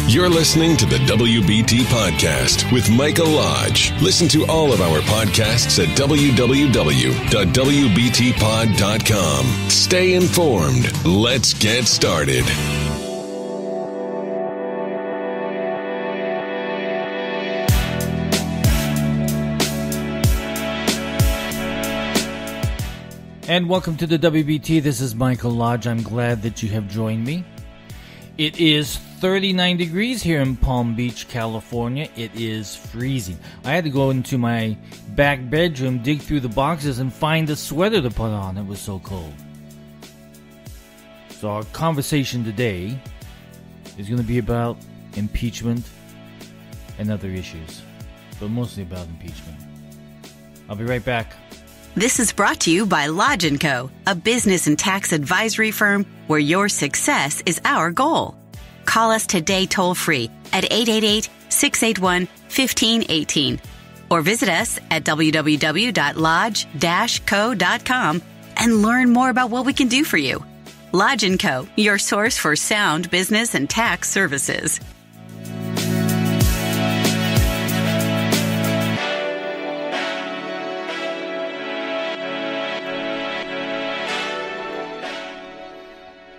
You're listening to the WBT Podcast with Michael Lodge. Listen to all of our podcasts at www.wbtpod.com. Stay informed. Let's get started. And welcome to the WBT. This is Michael Lodge. I'm glad that you have joined me. It is 39 degrees here in Palm Beach, California. It is freezing. I had to go into my back bedroom, dig through the boxes, and find a sweater to put on. It was so cold. So our conversation today is going to be about impeachment and other issues, but mostly about impeachment. I'll be right back. This is brought to you by Lodge & Co., a business and tax advisory firm where your success is our goal. Call us today toll-free at 888-681-1518 or visit us at www.lodge-co.com and learn more about what we can do for you. Lodge & Co., your source for sound business and tax services.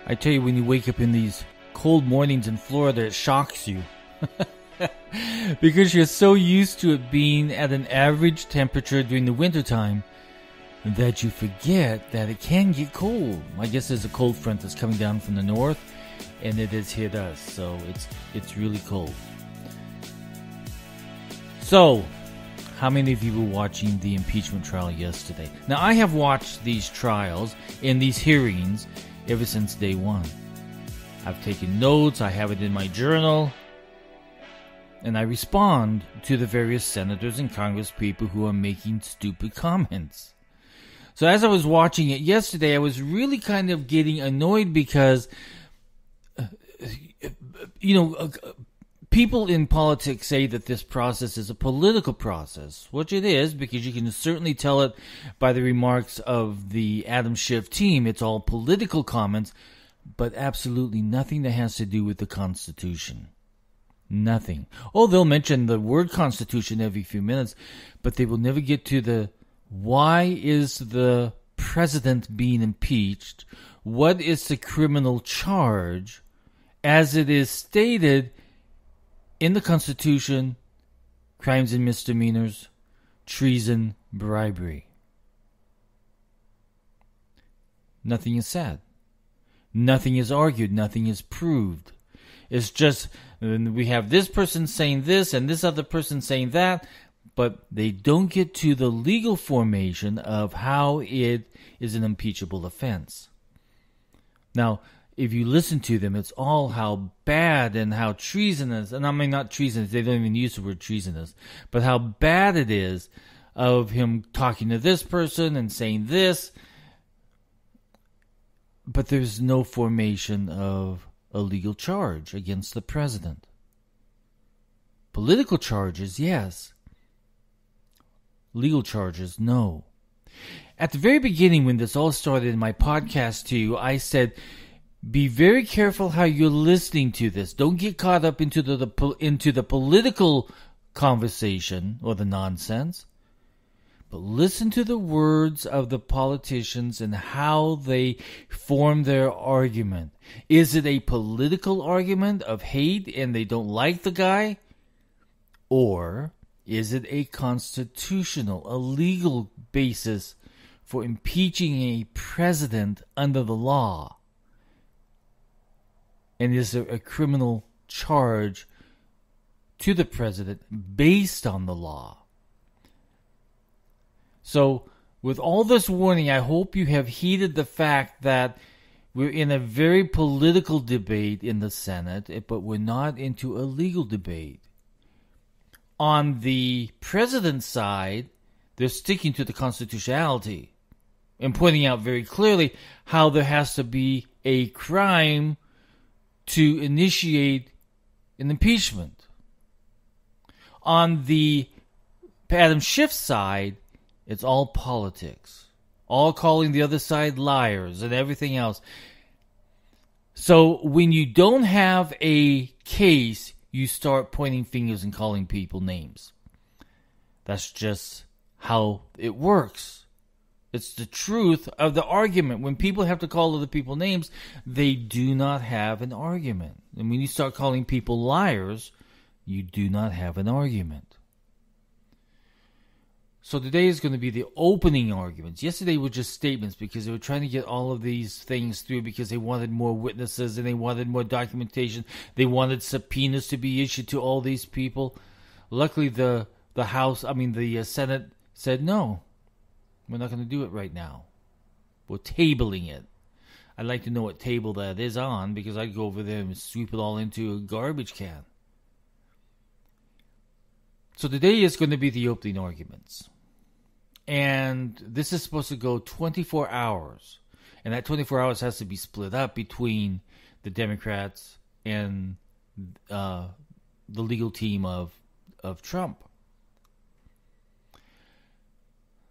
I tell you, when you wake up in these cold mornings in Florida, it shocks you. Because you're so used to it being at an average temperature during the wintertime that you forget that it can get cold. I guess there's a cold front that's coming down from the north, and it has hit us, so it's really cold. So, how many of you were watching the impeachment trial yesterday? Now, I have watched these trials and these hearings ever since day one. I've taken notes, I have it in my journal, and I respond to the various senators and congresspeople who are making stupid comments. So as I was watching it yesterday, I was really kind of getting annoyed because, people in politics say that this process is a political process, which it is, because you can certainly tell it by the remarks of the Adam Schiff team. It's all political comments, but absolutely nothing that has to do with the Constitution. Nothing. Oh, they'll mention the word Constitution every few minutes, but they will never get to the why is the president being impeached? What is the criminal charge as it is stated in the Constitution? Crimes and misdemeanors, treason, bribery. Nothing is said. Nothing is argued. Nothing is proved. It's just, we have this person saying this and this other person saying that, but they don't get to the legal formation of how it is an impeachable offense. Now, if you listen to them, it's all how bad and how treasonous, and I mean not treasonous, they don't even use the word treasonous, but how bad it is of him talking to this person and saying this, but there's no formation of a legal charge against the president. Political charges, yes. Legal charges, no. At the very beginning, when this all started in my podcast to you, I said, be very careful how you're listening to this. Don't get caught up into the political conversation or the nonsense. But listen to the words of the politicians and how they form their argument. Is it a political argument of hate and they don't like the guy? Or is it a constitutional, a legal basis for impeaching a president under the law? And is there a criminal charge to the president based on the law? So, with all this warning, I hope you have heeded the fact that we're in a very political debate in the Senate, but we're not into a legal debate. On the president's side, they're sticking to the constitutionality and pointing out very clearly how there has to be a crime to initiate an impeachment. On the Adam Schiff side, it's all politics. All calling the other side liars and everything else. So when you don't have a case, you start pointing fingers and calling people names. That's just how it works. It's the truth of the argument. When people have to call other people names, they do not have an argument. And when you start calling people liars, you do not have an argument. So today is going to be the opening arguments. Yesterday were just statements because they were trying to get all of these things through because they wanted more witnesses and they wanted more documentation. They wanted subpoenas to be issued to all these people. Luckily, the Senate said, no, we're not going to do it right now. We're tabling it. I'd like to know what table that is on because I'd go over there and sweep it all into a garbage can. So today is going to be the opening arguments. And this is supposed to go 24 hours. And that 24 hours has to be split up between the Democrats and the legal team of Trump.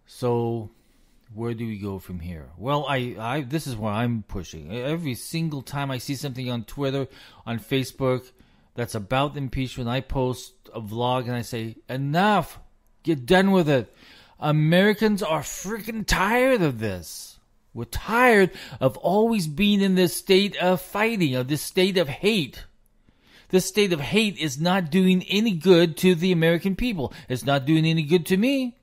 So where do we go from here? Well, I this is where I'm pushing. Every single time I see something on Twitter, on Facebook, that's about impeachment, I post a vlog and I say, enough, get done with it. Americans are freaking tired of this. We're tired of always being in this state of fighting, of this state of hate. This state of hate is not doing any good to the American people. It's not doing any good to me.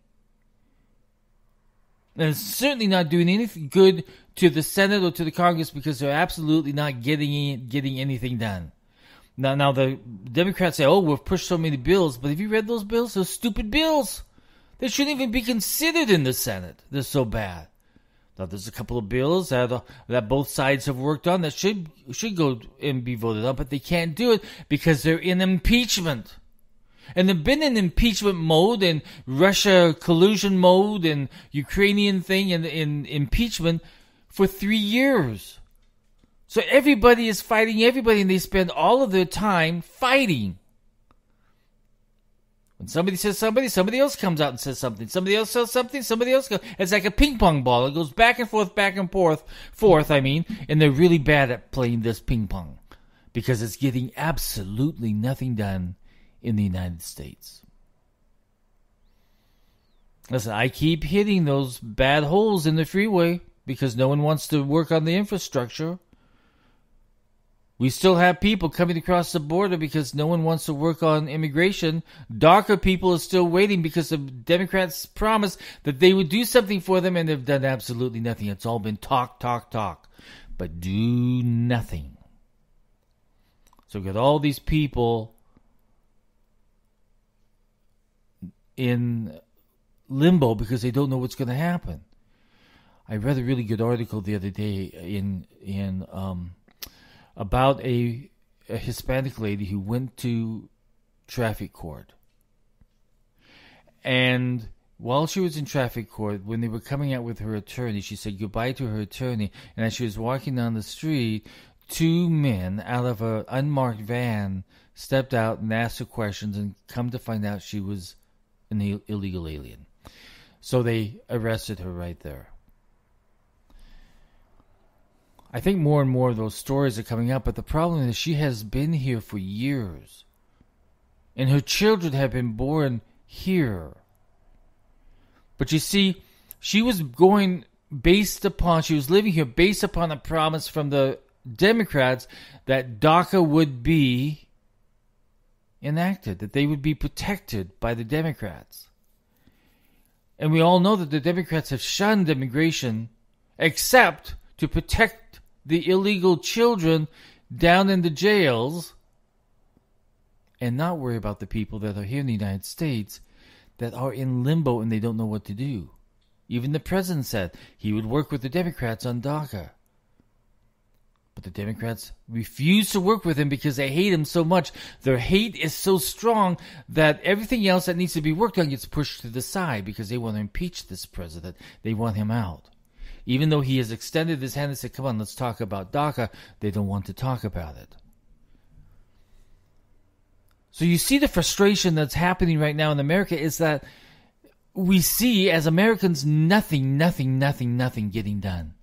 And it's certainly not doing anything good to the Senate or to the Congress because they're absolutely not getting anything done. Now the Democrats say, oh, we've pushed so many bills. But have you read those bills? Those stupid bills. They shouldn't even be considered in the Senate. They're so bad. Now there's a couple of bills that both sides have worked on that should go and be voted on. But they can't do it because they're in impeachment. And they've been in impeachment mode and Russia collusion mode and Ukrainian thing and in impeachment for 3 years. So everybody is fighting everybody, and they spend all of their time fighting. When somebody says somebody else comes out and says something. Somebody else says something, somebody else goes. It's like a ping pong ball. It goes back and forth, and they're really bad at playing this ping pong because it's getting absolutely nothing done in the United States. Listen, I keep hitting those bad holes in the freeway because no one wants to work on the infrastructure. We still have people coming across the border because no one wants to work on immigration. DACA people are still waiting because the Democrats promised that they would do something for them, and they've done absolutely nothing. It's all been talk, but do nothing. So we've got all these people in limbo because they don't know what's going to happen. I read a really good article the other day about a Hispanic lady who went to traffic court. And while she was in traffic court, when they were coming out with her attorney, she said goodbye to her attorney. And as she was walking down the street, 2 men out of an unmarked van stepped out and asked her questions, and come to find out she was an illegal alien. So they arrested her right there. I think more and more of those stories are coming out, but the problem is she has been here for years. And her children have been born here. But you see, she was living here based upon a promise from the Democrats that DACA would be enacted, that they would be protected by the Democrats. And we all know that the Democrats have shunned immigration except to protect the illegal children down in the jails and not worry about the people that are here in the United States that are in limbo and they don't know what to do. Even the president said he would work with the Democrats on DACA. But the Democrats refuse to work with him because they hate him so much. Their hate is so strong that everything else that needs to be worked on gets pushed to the side because they want to impeach this president. They want him out. Even though he has extended his hand and said, come on, let's talk about DACA, they don't want to talk about it. So you see the frustration that's happening right now in America is that we see, as Americans, nothing getting done.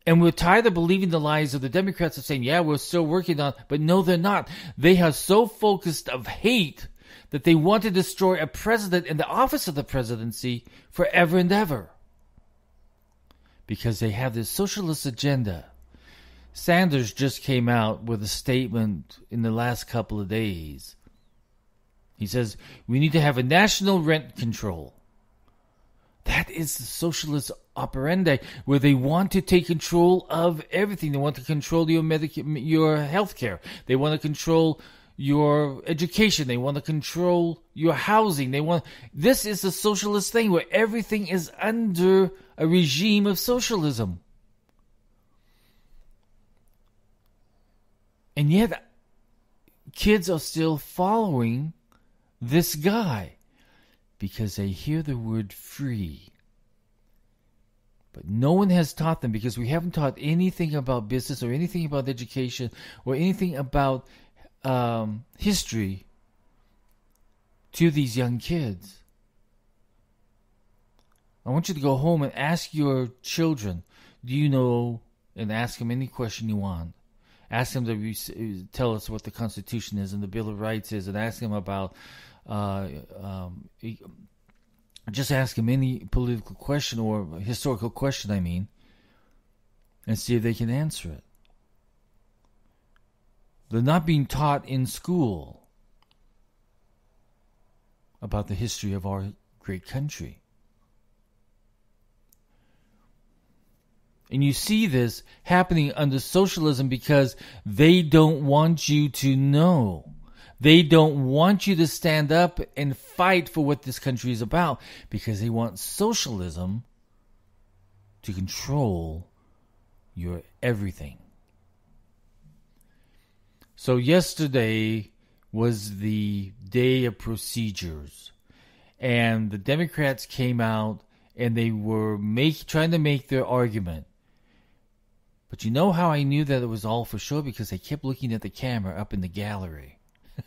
And we're tired of believing the lies of the Democrats of saying, yeah, we're still working on, but no, they're not. They are so focused of hate that they want to destroy a president in the office of the presidency forever and ever. Because they have this socialist agenda. Sanders just came out with a statement in the last couple of days. He says, we need to have a national rent control. That is the socialist operandi, where they want to take control of everything. They want to control your health care. They want to control your education. They want to control your housing. This is a socialist thing where everything is under a regime of socialism. And yet, kids are still following this guy because they hear the word free. But no one has taught them, because we haven't taught anything about business or anything about education or anything about history to these young kids. I want you to go home and ask your children, do you know, and ask them any question you want. Ask them to tell us what the Constitution is and the Bill of Rights is, and ask them about just ask them any political question or historical question, and see if they can answer it. They're not being taught in school about the history of our great country. And you see this happening under socialism because they don't want you to know. They don't want you to stand up and fight for what this country is about, because they want socialism to control your everything. So yesterday was the day of procedures, and the Democrats came out and they were trying to make their argument. But you know how I knew that it was all for show? Because they kept looking at the camera up in the gallery.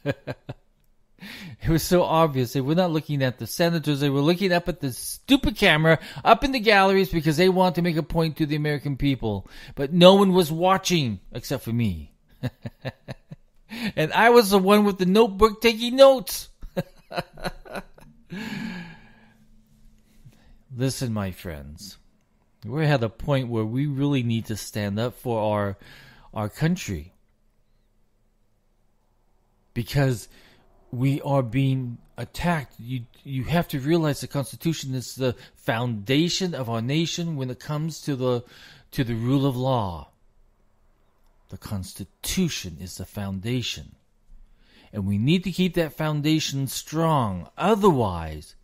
It was so obvious. They were not looking at the senators. They were looking up at the stupid camera up in the galleries because they wanted to make a point to the American people. But no one was watching except for me. And I was the one with the notebook taking notes. Listen, my friends. We're at a point where we really need to stand up for our country. Because we are being attacked. You have to realize the Constitution is the foundation of our nation when it comes to the rule of law. The Constitution is the foundation. And we need to keep that foundation strong. Otherwise,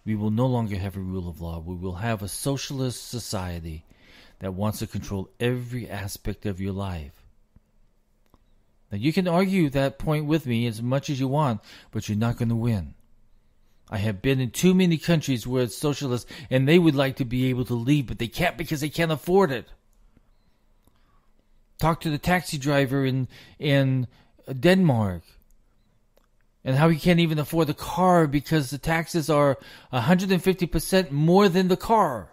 we will no longer have a rule of law. We will have a socialist society that wants to control every aspect of your life. Now, you can argue that point with me as much as you want, but you're not going to win. I have been in too many countries where it's socialist, and they would like to be able to leave, but they can't because they can't afford it. Talk to the taxi driver in Denmark, and how he can't even afford the car because the taxes are 150% more than the car.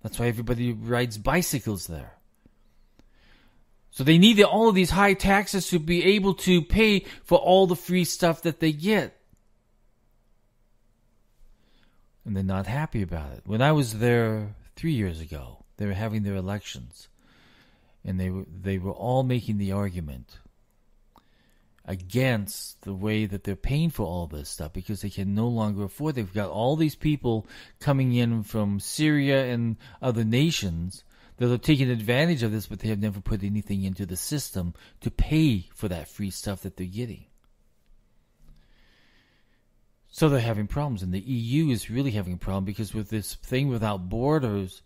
That's why everybody rides bicycles there. So they need all of these high taxes to be able to pay for all the free stuff that they get. And they're not happy about it. When I was there 3 years ago, they were having their elections. And they were all making the argument against the way that they're paying for all this stuff, because they can no longer afford it. They've got all these people coming in from Syria and other nations that are taking advantage of this, but they have never put anything into the system to pay for that free stuff that they're getting. So they're having problems, and the EU is really having a problem, because with this thing without borders,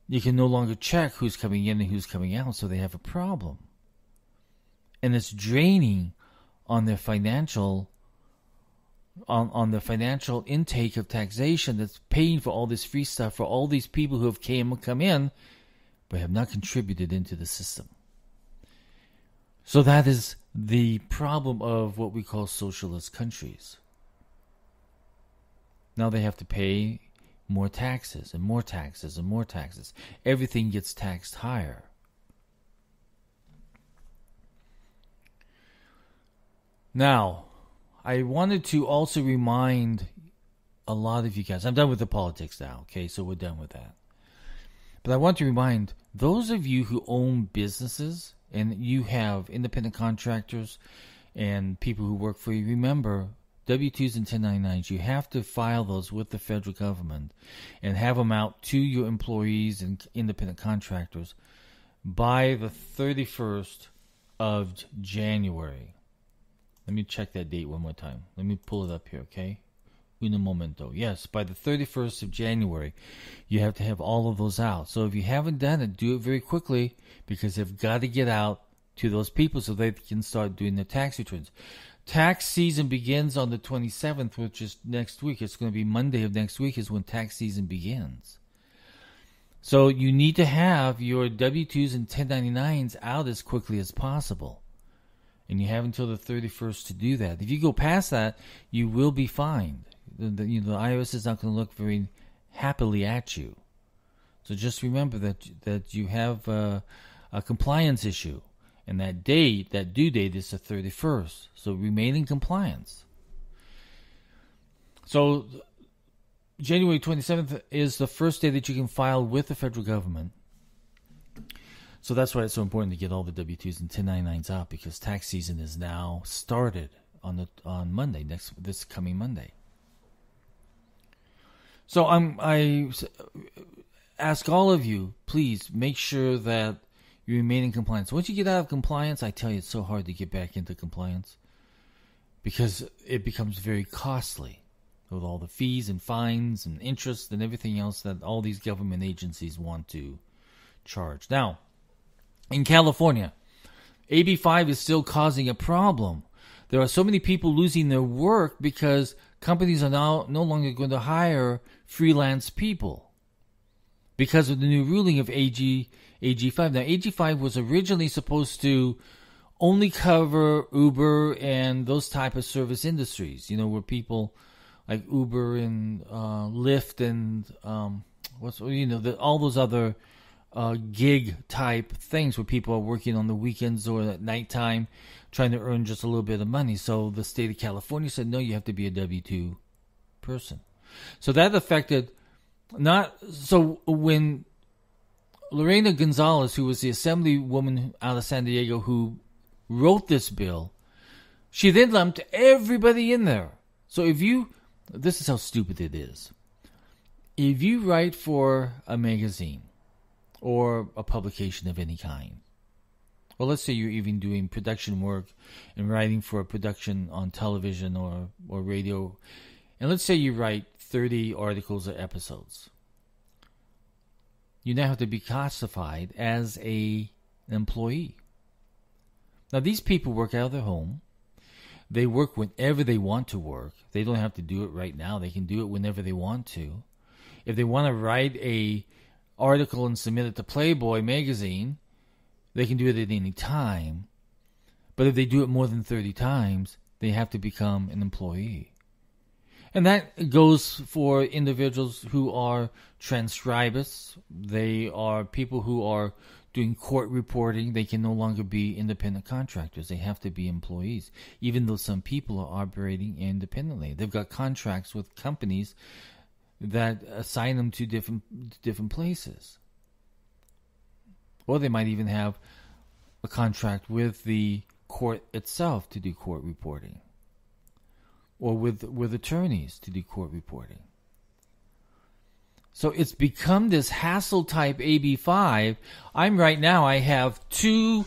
you can no longer check who's coming in and who's coming out, so they have a problem. And it's draining on their financial on the financial intake of taxation that's paying for all this free stuff for all these people who have come in but have not contributed into the system. So that is the problem of what we call socialist countries. Now they have to pay more taxes and more taxes and more taxes. Everything gets taxed higher. Now, I wanted to also remind a lot of you guys, I'm done with the politics now, okay, so we're done with that. But I want to remind those of you who own businesses and you have independent contractors and people who work for you, remember, W-2s and 1099s, you have to file those with the federal government and have them out to your employees and independent contractors by the 31st of January. Let me check that date one more time. Let me pull it up here, okay? Un momento. Yes, by the 31st of January, you have to have all of those out. So if you haven't done it, do it very quickly because they've got to get out to those people so they can start doing their tax returns. Tax season begins on the 27th, which is next week. It's going to be Monday of next week is when tax season begins. So you need to have your W-2s and 1099s out as quickly as possible. And you have until the 31st to do that. If you go past that, you will be fined. The IRS is not going to look very happily at you. So just remember that you have a compliance issue. And that due date is the 31st. So remain in compliance. So January 27th is the first day that you can file with the federal government. So that's why it's so important to get all the W-2s and 1099s out, because tax season is now started on Monday, this coming Monday. So I ask all of you, please make sure that you remain in compliance. Once you get out of compliance, I tell you, it's so hard to get back into compliance because it becomes very costly with all the fees and fines and interest and everything else that all these government agencies want to charge. Now, in California, AB5 is still causing a problem. There are so many people losing their work because companies are now no longer going to hire freelance people because of the new ruling of AB5. Now, AB5 was originally supposed to only cover Uber and those type of service industries, where people like Uber and Lyft and all those other gig type things where people are working on the weekends or at nighttime trying to earn just a little bit of money. So the state of California said, no, you have to be a W-2 person. So that affected when Lorena Gonzalez, who was the assemblywoman out of San Diego who wrote this bill, she then lumped everybody in there. So this is how stupid it is. If you write for a magazine or a publication of any kind, well, let's say you're even doing production work and writing for a production on television or radio, and let's say you write 30 articles or episodes. You now have to be classified as an employee. Now, these people work out of their home. They work whenever they want to work. They don't have to do it right now. They can do it whenever they want to. If they want to write a article and submit it to Playboy magazine, they can do it at any time. But if they do it more than 30 times, they have to become an employee. And that goes for individuals who are transcribists. They are people who are doing court reporting. They can no longer be independent contractors. They have to be employees, even though some people are operating independently. They've got contracts with companies that assign them to different places. Or they might even have a contract with the court itself to do court reporting, or with attorneys to do court reporting. So it's become this hassle type AB5. I have 2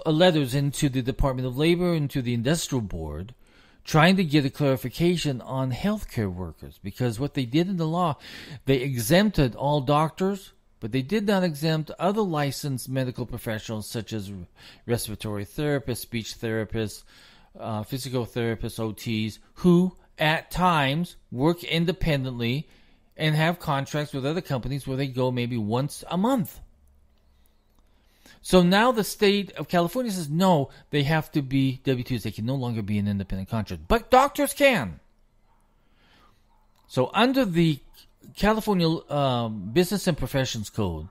letters into the Department of Labor and to the Industrial Board trying to get a clarification on healthcare workers, because what they did in the law, they exempted all doctors, but they did not exempt other licensed medical professionals such as respiratory therapists, speech therapists, physical therapists, OTs, who at times work independently and have contracts with other companies where they go maybe once a month. So now the state of California says, no, they have to be W-2s. They can no longer be an independent contractor. But doctors can. So under the California Business and Professions Code,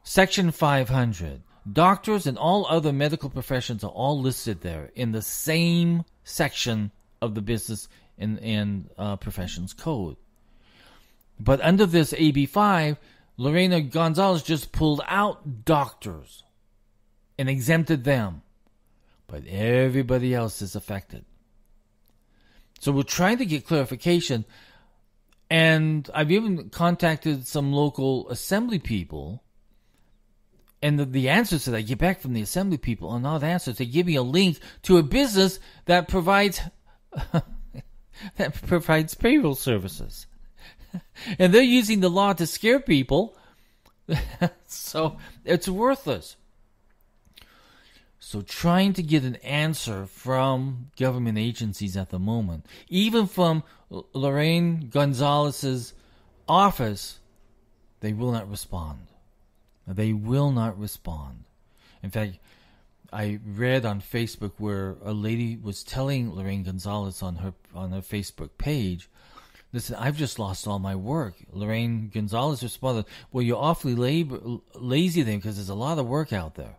Section 500, doctors and all other medical professions are all listed there in the same section of the Business and Professions Code. But under this AB5, Lorena Gonzalez just pulled out doctors and exempted them. But everybody else is affected. So we're trying to get clarification. And I've even contacted some local assembly people. And the answers that I get back from the assembly people are not answers. They give me a link to a business that provides payroll services. And they're using the law to scare people. So it's worthless. So trying to get an answer from government agencies at the moment, even from Lorraine Gonzalez's office, they will not respond. They will not respond. In fact, I read on Facebook where a lady was telling Lorraine Gonzalez on her Facebook page, listen, I've just lost all my work. Lorraine Gonzalez responded, well, you're awfully lazy then because there's a lot of work out there.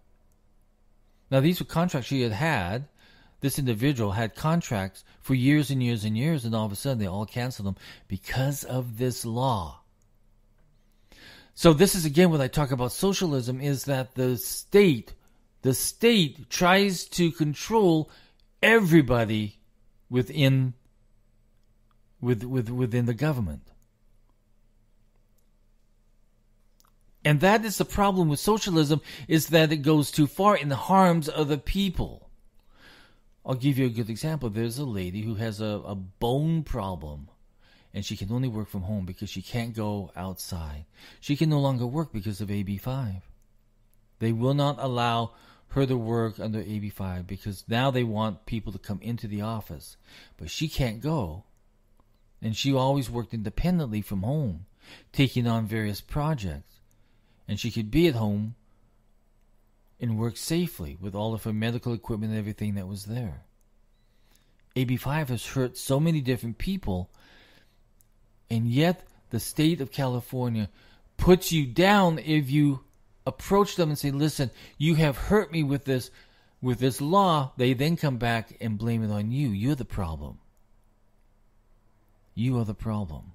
Now, these were contracts she had. This individual had contracts for years and years and years, and all of a sudden they all canceled them because of this law. So this is, again, when I talk about socialism, is that the state tries to control everybody within the government. And that is the problem with socialism, is that it goes too far and harms other people. I'll give you a good example. There's a lady who has a bone problem, and she can only work from home because she can't go outside. She can no longer work because of AB5. They will not allow her to work under AB5 because now they want people to come into the office. But she can't go. And she always worked independently from home, taking on various projects. And she could be at home and work safely with all of her medical equipment and everything that was there. AB5 has hurt so many different people, and yet the state of California puts you down if you approach them and say, listen, you have hurt me with this law. They then come back and blame it on you. You're the problem. You are the problem.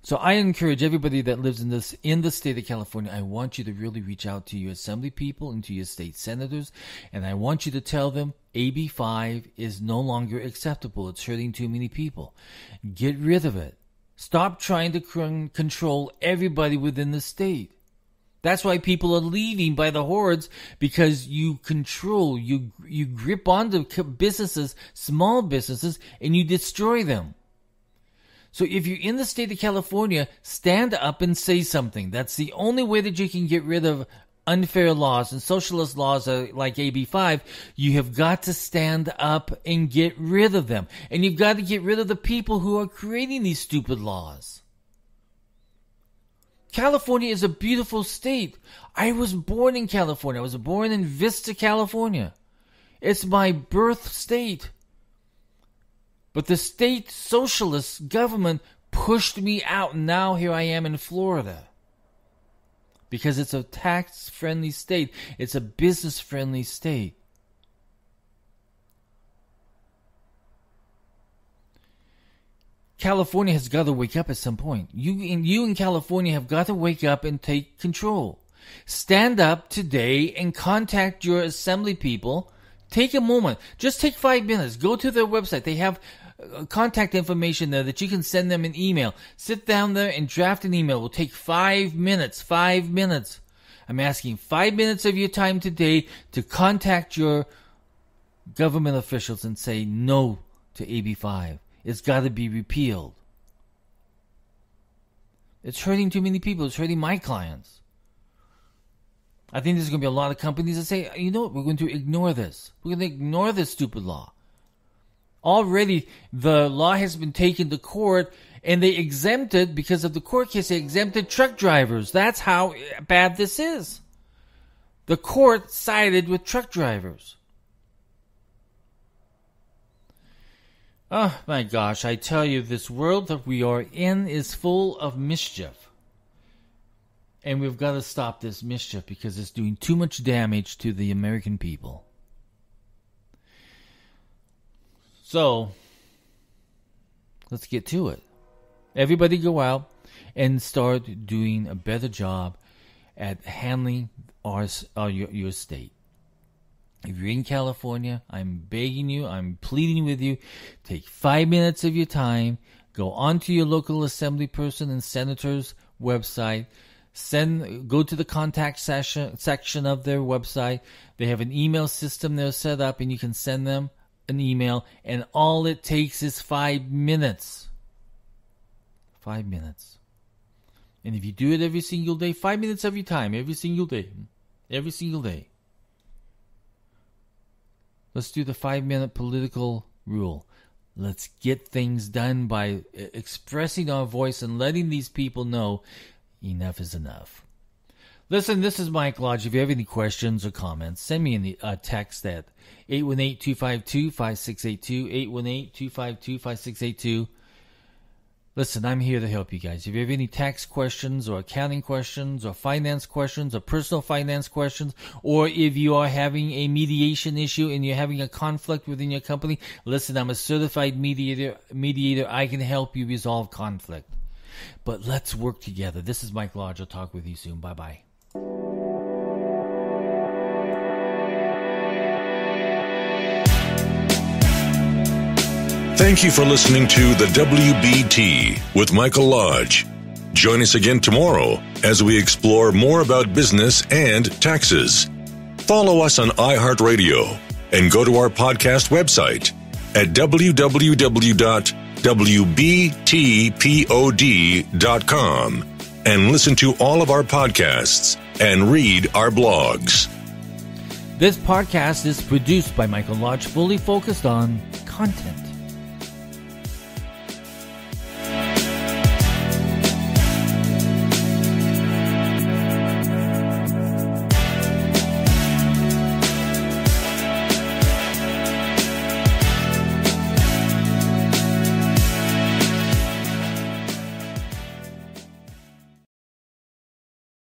So I encourage everybody that lives in the state of California, I want you to really reach out to your assembly people and to your state senators, and I want you to tell them AB5 is no longer acceptable. It's hurting too many people. Get rid of it. Stop trying to control everybody within the state. That's why people are leaving by the hordes, because you control, you grip onto businesses, small businesses, and you destroy them. So if you're in the state of California, stand up and say something. That's the only way that you can get rid of unfair laws and socialist laws like AB5. You have got to stand up and get rid of them. And you've got to get rid of the people who are creating these stupid laws. California is a beautiful state. I was born in California. I was born in Vista, California. It's my birth state. But the state socialist government pushed me out, and now here I am in Florida. Because it's a tax-friendly state. It's a business-friendly state. California has got to wake up at some point. You in California have got to wake up and take control. Stand up today and contact your assembly people. Take a moment. Just take 5 minutes. Go to their website. They have contact information there that you can send them an email. Sit down there and draft an email. It will take 5 minutes. 5 minutes. I'm asking 5 minutes of your time today to contact your government officials and say no to AB5. It's got to be repealed. It's hurting too many people. It's hurting my clients. I think there's going to be a lot of companies that say, you know what, we're going to ignore this. We're going to ignore this stupid law. Already, the law has been taken to court, and they exempted, because of the court case, they exempted truck drivers. That's how bad this is. The court sided with truck drivers. Oh my gosh, I tell you, this world that we are in is full of mischief. And we've got to stop this mischief because it's doing too much damage to the American people. So, let's get to it. Everybody go out and start doing a better job at handling your state. If you're in California, I'm begging you, I'm pleading with you, take 5 minutes of your time, go onto your local assembly person and senator's website, go to the contact section of their website. They have an email system they're set up, and you can send them an email, and all it takes is 5 minutes. 5 minutes. And if you do it every single day, 5 minutes of your time, every single day. Let's do the 5-minute political rule. Let's get things done by expressing our voice and letting these people know enough is enough. Listen, this is Mike Lodge. If you have any questions or comments, send me a text at 818-252-5682, 818-252-5682. Listen, I'm here to help you guys. If you have any tax questions or accounting questions or finance questions or personal finance questions, or if you are having a mediation issue and you're having a conflict within your company, listen, I'm a certified mediator. I can help you resolve conflict. But let's work together. This is Mike Lodge. I'll talk with you soon. Bye-bye. Thank you for listening to the WBT with Michael Lodge. Join us again tomorrow as we explore more about business and taxes. Follow us on iHeartRadio and go to our podcast website at www.wbtpod.com and listen to all of our podcasts and read our blogs. This podcast is produced by Michael Lodge, fully focused on content.